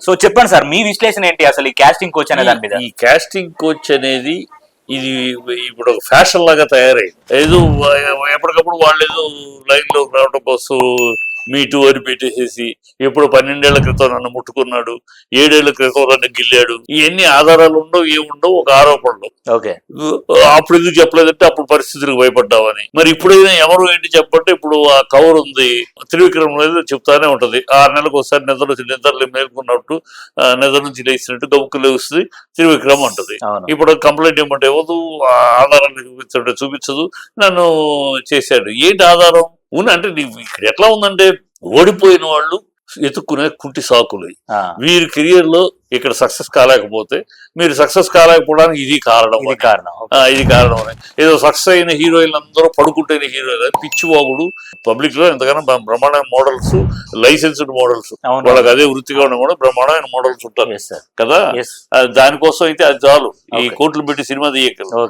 So చెప్పండి sir, మీ విశ్లేషణ ఏంటి అసలు ఈ కాస్టింగ్ కోచ్ అనే దాని మీద? ఈ కాస్టింగ్ కోచ్ అనేది ఇది ఇప్పుడు ఒక ఫ్యాషన్ లాగా తయారైంది. ఏదో ఎప్పటికప్పుడు వాళ్ళు ఏదో లైన్ లో రావడం కోసం మీటు అని పెట్టేసేసి ఎప్పుడు 12 ఏళ్ల క్రితం నన్ను ముట్టుకున్నాడు, 7 ఏళ్ల క్రితం నన్ను గిల్లాడు, ఇవన్నీ ఆధారాలు ఉండవు, ఏముండవు, ఒక ఆరోపణలు. ఓకే, అప్పుడు ఎందుకు చెప్పలేదంటే అప్పుడు పరిస్థితులకు భయపడ్డావని. మరి ఇప్పుడైనా ఎవరు ఏంటి చెప్పంటే ఇప్పుడు ఆ కవర్ ఉంది, త్రివిక్రమ్ అనేది చెప్తానే ఉంటది. 6 నెలలకు ఒకసారి నిద్రలు మేల్కొన్నట్టు నిద్ర నుంచి లేచినట్టు గబుక్కు లేస్తుంది త్రివిక్రమ్ అంటది. ఇప్పుడు కంప్లైంట్ ఏమంటే ఇవ్వదు, ఆధారాన్ని చూపించదు, నన్ను చేశాడు. ఏంటి ఆధారం అంటే ఇక్కడ ఎట్లా ఉందంటే ఓడిపోయిన వాళ్ళు ఎత్తుక్కునే కుంటి సాకులు. వీరి కెరియర్ లో ఇక్కడ సక్సెస్ కాలేకపోతే మీరు సక్సెస్ కాలేకపోవడానికి ఇది కారణం. ఏదో సక్సెస్ అయిన హీరోయిన్లు అందరూ పడుకుంటేనే హీరోయిన్ పిచ్చివాగుడు. పబ్లిక్ లో ఎంతగానో బ్రహ్మాండమైన మోడల్స్, లైసెన్స్డ్ మోడల్స్, వాళ్ళకి అదే వృత్తిగా ఉన్న కూడా బ్రహ్మాండమైన మోడల్స్ ఉంటారు కదా. దానికోసం అయితే అది చాలు, ఈ కోట్లు పెట్టి సినిమా తీయగలరు.